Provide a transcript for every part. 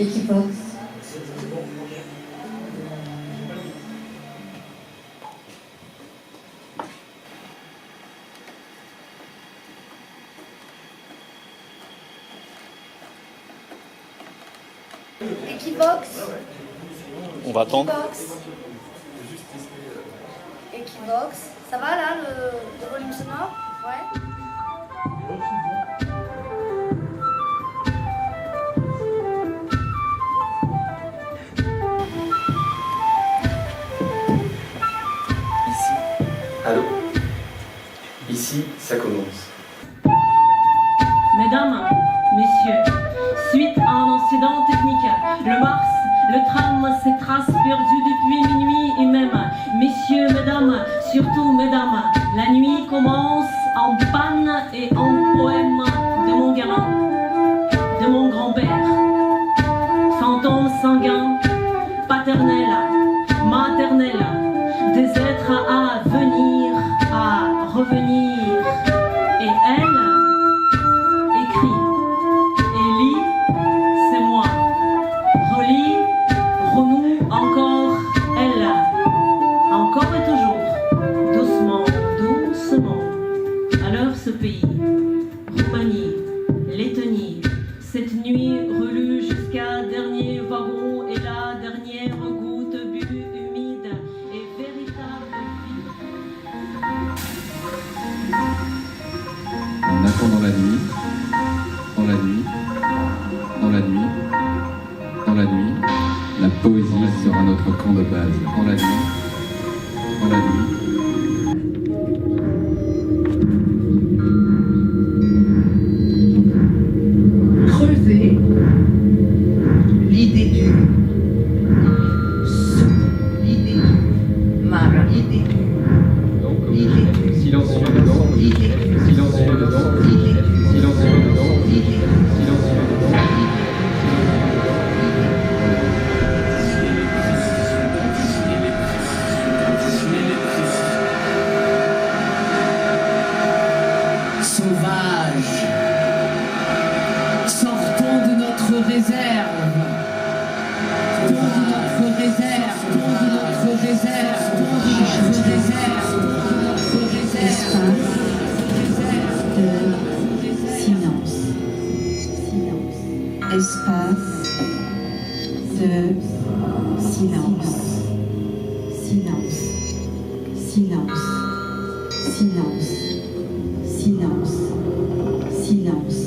Equivox. Equivox. On va attendre. Equivox. Ça va là, le volume sonore? Ouais. Allô? Ici, ça commence. Mesdames, Messieurs, suite à un incident technique, le tram s'est perdu depuis minuit et même. Messieurs, mesdames, surtout mesdames, la nuit commence en panne et en poème de mon gamin, de mon grand-père. Fantôme sanguin, paternel, maternel, des êtres à venir, à revenir. Et elle écrit et lit, c'est moi. Relit, renoue encore elle. Encore et toujours, doucement, doucement. Alors ce pays, Roumanie, Lettonie, cette nuit relue jusqu'à dernier wagon et la dernière goutte bu humide et véritable vie. En attendant la nuit, dans la nuit, dans la nuit, dans la nuit, la poésie sera notre camp de base. Dans la nuit, dans la nuit. Crever l'idée du sous, l'idée du mal, l'idée du, l'idée du Silencieux dedans, l'idée du silencieux dedans, l'idée du silencieux dedans, l'idée du silencieux dedans. Sauvage, sortons de notre réserve, de notre réserve, de notre réserve, de notre réserve, de notre réserve, de silence. Espace de silence. Silence. Silence. Silence. Silence. Silence.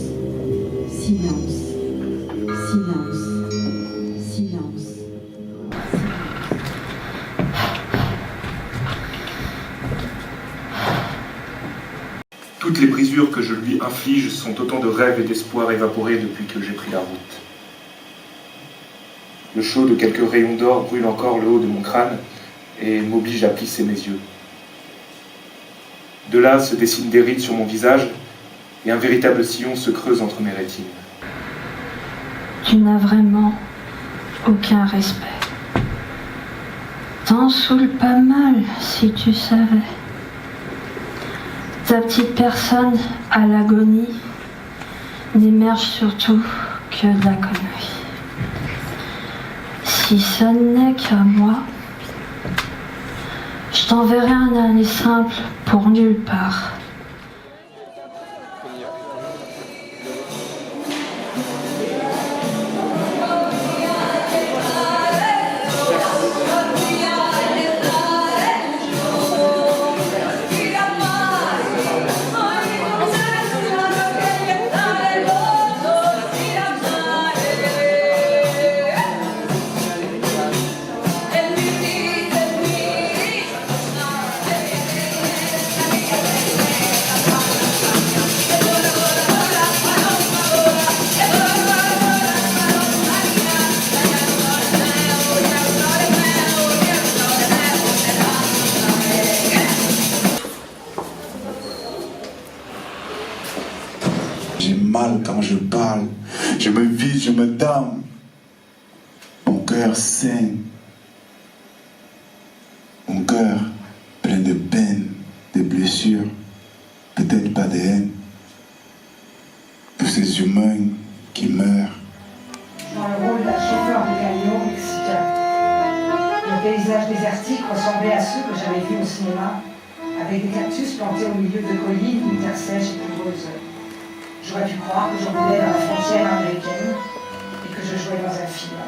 Silence. Silence. Silence. Toutes les brisures que je lui inflige sont autant de rêves et d'espoirs évaporés depuis que j'ai pris la route. Le chaud de quelques rayons d'or brûle encore le haut de mon crâne et m'oblige à plisser mes yeux. De là se dessinent des rides sur mon visage et un véritable sillon se creuse entre mes rétines. Tu n'as vraiment aucun respect. T'en saoules pas mal si tu savais. Ta petite personne à l'agonie n'émerge surtout que de la connerie. Si ça n'est qu'à moi, je t'enverrai un aller simple pour nulle part. J'ai mal quand je parle, je me vide, je me damne. Mon cœur saigne. Mon cœur plein de peine, de blessures, peut-être pas de haine. Pour ces humains qui meurent. dans le rôle d'un chauffeur de camion mexicain. Le paysage désertique ressemblait à ceux que j'avais vus au cinéma, avec des cactus plantés au milieu de collines, une terre sèche et poudreuse. J'aurais pu croire que je roulais dans la frontière américaine et que je jouais dans un film.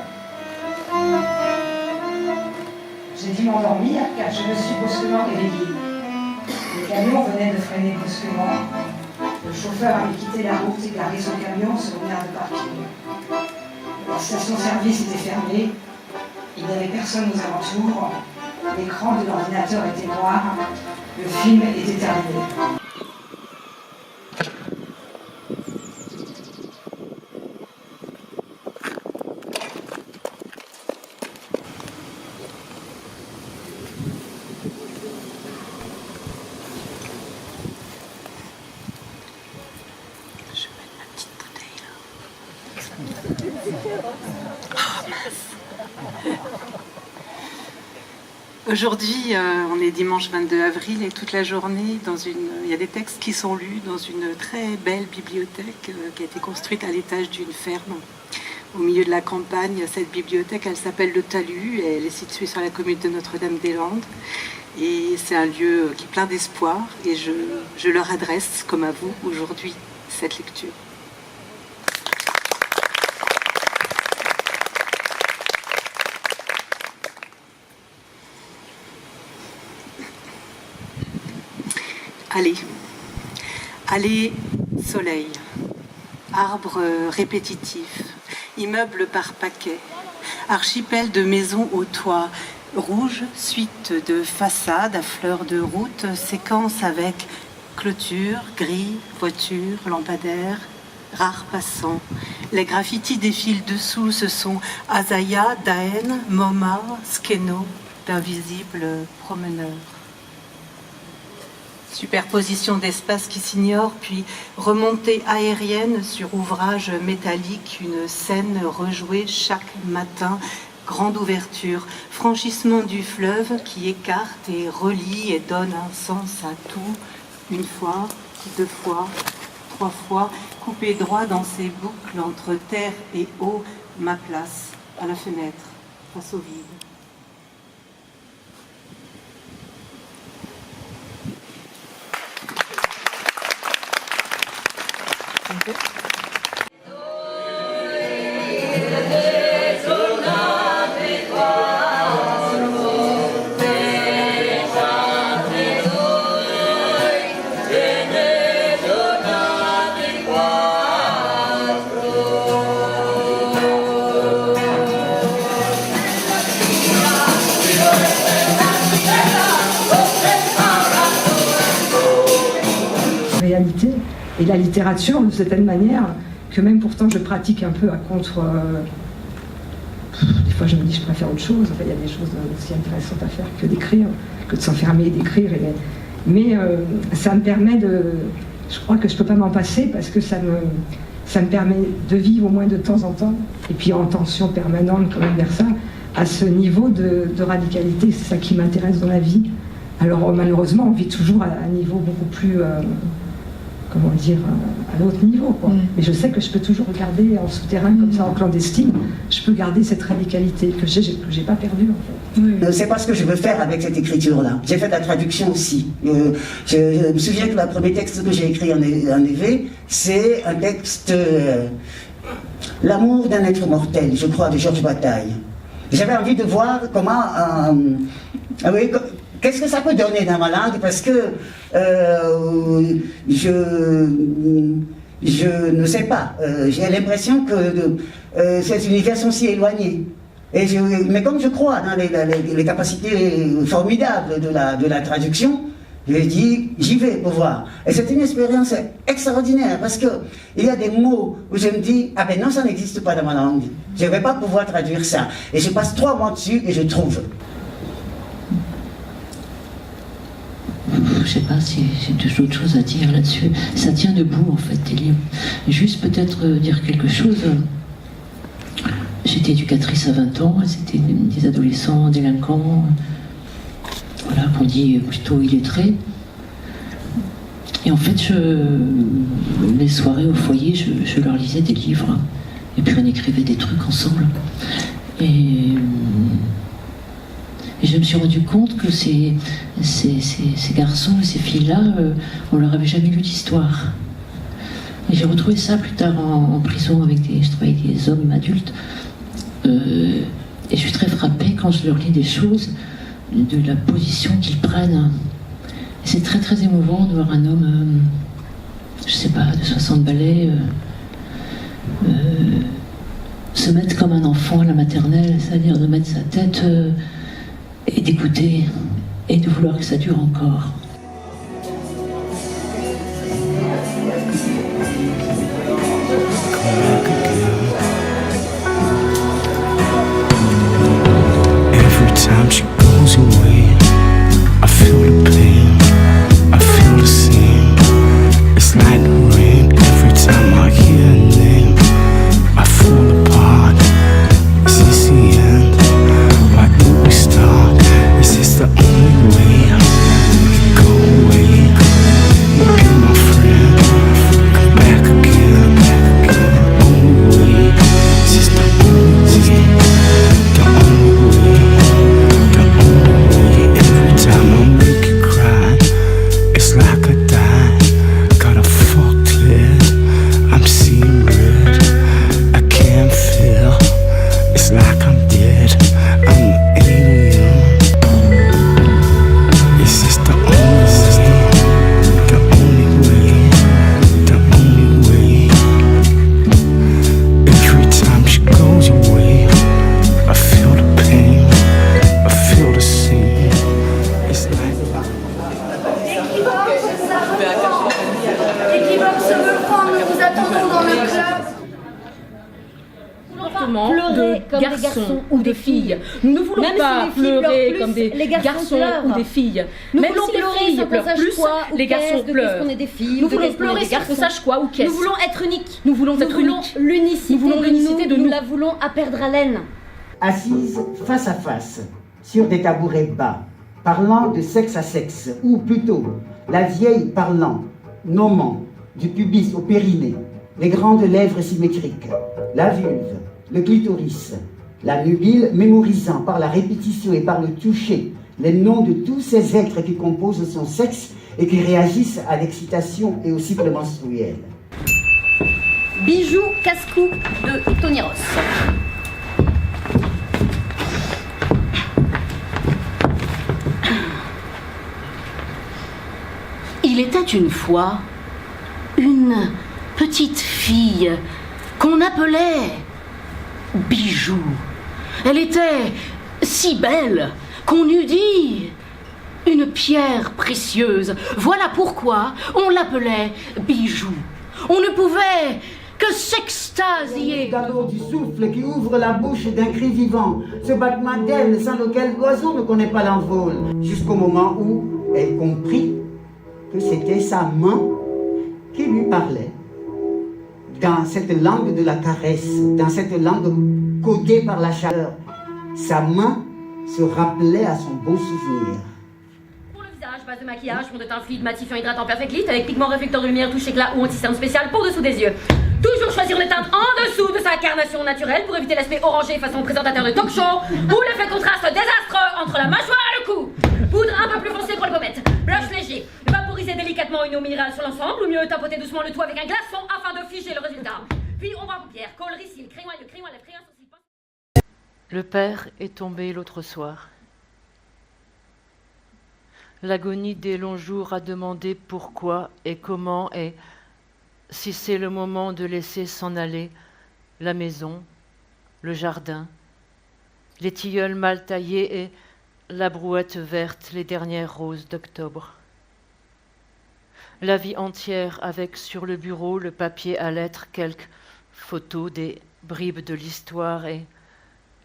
J'ai dû m'endormir car je me suis brusquement réveillée. Le camion venait de freiner brusquement. Le chauffeur avait quitté la route et garé son camion sur une aire de parking. La station-service était fermée. Il n'y avait personne aux alentours. L'écran de l'ordinateur était noir. Le film était terminé. Aujourd'hui, on est dimanche 22 avril et toute la journée, il y a des textes qui sont lus dans une très belle bibliothèque qui a été construite à l'étage d'une ferme. Au milieu de la campagne, cette bibliothèque, elle s'appelle le Talus et elle est située sur la commune de Notre-Dame-des-Landes. Et c'est un lieu qui est plein d'espoir et je leur adresse, comme à vous, aujourd'hui, cette lecture. Allez, soleil, arbres répétitifs, immeubles par paquets, archipel de maisons au toit, rouge, suite de façades à fleurs de route, séquence avec clôture, gris, voiture, lampadaire, rares passants. Les graffitis défilent dessous, ce sont Azaya, Daen, Moma, Skeno, d'invisibles promeneurs. Superposition d'espaces qui s'ignorent, puis remontée aérienne sur ouvrage métallique, une scène rejouée chaque matin, grande ouverture, franchissement du fleuve qui écarte et relie et donne un sens à tout, une fois, deux fois, trois fois, coupé droit dans ses boucles entre terre et eau, ma place à la fenêtre, face au vide. Réalité et la littérature de certaine manière que même pourtant je pratique un peu à contre. Des fois je me dis je préfère autre chose. Enfin, il y a des choses aussi intéressantes à faire que d'écrire, que de s'enfermer et d'écrire. Mais ça me permet de. Je crois que je peux pas m'en passer parce que ça me permet de vivre au moins de temps en temps et puis en tension permanente quand même vers ça, à ce niveau de radicalité. C'est ça qui m'intéresse dans la vie. Alors malheureusement on vit toujours à un niveau beaucoup plus comment dire, à l'autre niveau, quoi. Mais je sais que je peux toujours regarder en souterrain, comme ça, en clandestine, je peux garder cette radicalité que j'ai pas perdue, en fait. C'est pas ce que je veux faire avec cette écriture-là. J'ai fait la traduction aussi. Je me souviens que le premier texte que j'ai écrit en EV, c'est un texte L'amour d'un être mortel, je crois, de Georges Bataille. J'avais envie de voir comment... qu'est-ce que ça peut donner dans ma langue, parce que je ne sais pas. J'ai l'impression que ces univers sont si éloignés. Mais comme je crois dans les capacités formidables de la traduction, je dis, j'y vais pour voir. Et c'est une expérience extraordinaire, parce qu'il y a des mots où je me dis, ah ben non, ça n'existe pas dans ma langue. Je ne vais pas pouvoir traduire ça. Et je passe 3 mois dessus et je trouve. Je ne sais pas si j'ai d'autres choses à dire là-dessus. Ça tient debout, en fait, tes livres. Juste peut-être dire quelque chose. J'étais éducatrice à 20 ans, c'était des adolescents délinquants, voilà, qu'on dit plutôt illettrés. Et en fait, les soirées au foyer, je leur lisais des livres. Et puis on écrivait des trucs ensemble. Et je me suis rendu compte que ces garçons et ces filles-là, on leur avait jamais lu d'histoire. Et j'ai retrouvé ça plus tard en prison je travaillais avec des hommes adultes. Et je suis très frappée quand je leur lis des choses de la position qu'ils prennent. Et c'est très très émouvant de voir un homme, je sais pas, de 60 balais, se mettre comme un enfant à la maternelle, c'est-à-dire de mettre sa tête et d'écouter et de vouloir que ça dure encore. Every time she goes away, I feel the pain, I feel the same. It's like the rain. Every time I hear her name, I fall apart. Is this the end? Why did we start? Is this the only way? Go away, be my friend. Come back again. Only way. Is this the only way? The only way. The only way. Every time I make you cry, it's like I died. Got a fucked head. I'm seeing red. I can't feel. It's like I'm dead. I'm an alien. Is this the only way? The only way. The only way. Every time she goes away, I feel the pain. I feel the same. It's like Equivox veut prendre, nous vous attendons dans le club. De garçons ou de filles. Nous ne voulons pas pleurer comme des garçons ou des filles. Même si les filles pleurent plus, les garçons pleurent. Nous voulons pleurer sans qu'on sache quoi ou qu'est-ce. Nous voulons être uniques. Nous voulons être uniques. L'unicité de nous. Nous la voulons à perdre haleine. Assises face à face, sur des tabourets bas, parlant de sexe à sexe, ou plutôt, la vieille parlant, nommant, du pubis au périnée, les grandes lèvres symétriques, la vulve, le clitoris, la nubile mémorisant par la répétition et par le toucher les noms de tous ces êtres qui composent son sexe et qui réagissent à l'excitation et au cycle menstruel. Bijoux casse-cou de Tony Ross. Il était une fois une petite fille qu'on appelait Bijou. Elle était si belle qu'on eût dit une pierre précieuse. Voilà pourquoi on l'appelait Bijou. On ne pouvait que s'extasier. Le galop du souffle qui ouvre la bouche d'un cri vivant, ce battement d'aile sans lequel l'oiseau ne connaît pas l'envol, jusqu'au moment où elle comprit que c'était sa main qui lui parlait. Dans cette langue de la caresse, dans cette langue codée par la chaleur, sa main se rappelait à son beau souvenir. Pour le visage, base de maquillage, fond de teint fluide, matifiant, hydratant, perfect lit, avec pigment réflecteur de lumière, touche éclat ou anti-cerne spécial pour dessous des yeux. Toujours choisir une teinte en dessous de sa carnation naturelle pour éviter l'aspect orangé façon présentateur de talk show ou l'effet contraste désastreux entre la mâchoire et le cou. Poudre un peu plus foncée pour les pommettes, blush léger, vaporiser délicatement une eau minérale sur l'ensemble ou mieux tapoter doucement le tout avec un glaçon afin de figer le résultat. Puis ombre à paupières, caulerie, cils, crayon à lèvres, crayon sourcil. Le père est tombé l'autre soir. L'agonie des longs jours a demandé pourquoi et comment et si c'est le moment de laisser s'en aller la maison, le jardin, les tilleuls mal taillés et la brouette verte, les dernières roses d'octobre. La vie entière avec sur le bureau le papier à lettres, quelques photos, des bribes de l'histoire et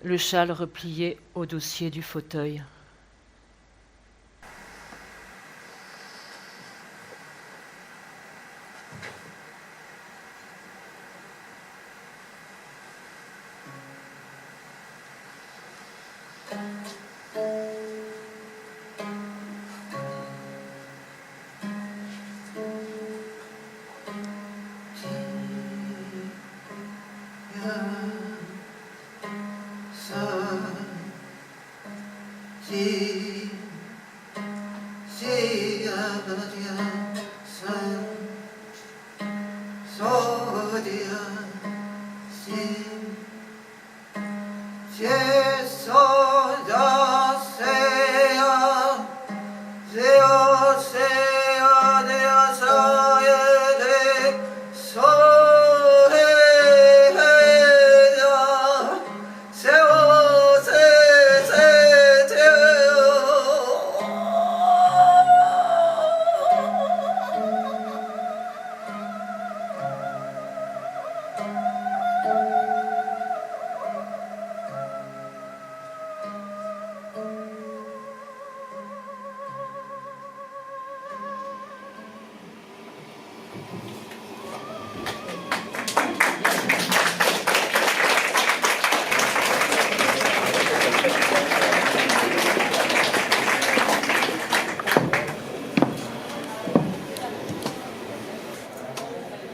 le châle replié au dossier du fauteuil. Yeah.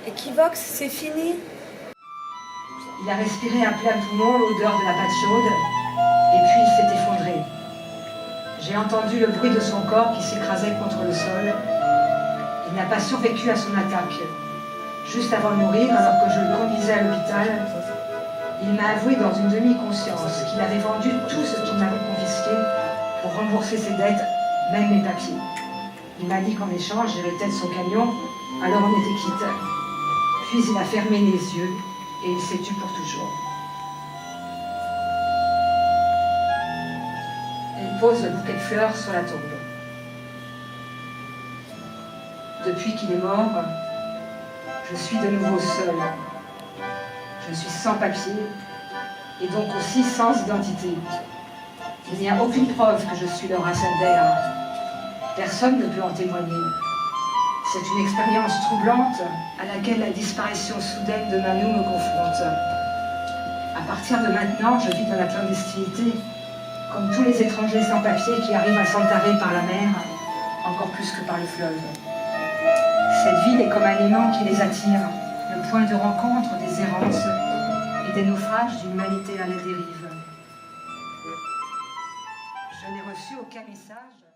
Equivox, c'est fini. Il a respiré à plein poumon l'odeur de la pâte chaude, et puis il s'est effondré. J'ai entendu le bruit de son corps qui s'écrasait contre le sol. Il n'a pas survécu à son attaque. Juste avant de mourir, alors que je le conduisais à l'hôpital, il m'a avoué dans une demi-conscience qu'il avait vendu tout ce qu'il m'avait confisqué pour rembourser ses dettes, même mes papiers. Il m'a dit qu'en échange, j'héritais de son camion, alors on était quitte. Puis il a fermé les yeux et il s'est tu pour toujours. Il pose le bouquet de fleurs sur la tombe. Depuis qu'il est mort, je suis de nouveau seule. Je suis sans papier et donc aussi sans identité. Il n'y a aucune preuve que je suis Laura Sender. Personne ne peut en témoigner. C'est une expérience troublante à laquelle la disparition soudaine de Manu me confronte. À partir de maintenant, je vis dans la clandestinité, comme tous les étrangers sans papier qui arrivent à s'entarer par la mer, encore plus que par le fleuve. Cette ville est comme un aimant qui les attire, le point de rencontre des errances et des naufrages d'une humanité à la dérive. Je n'ai reçu aucun message.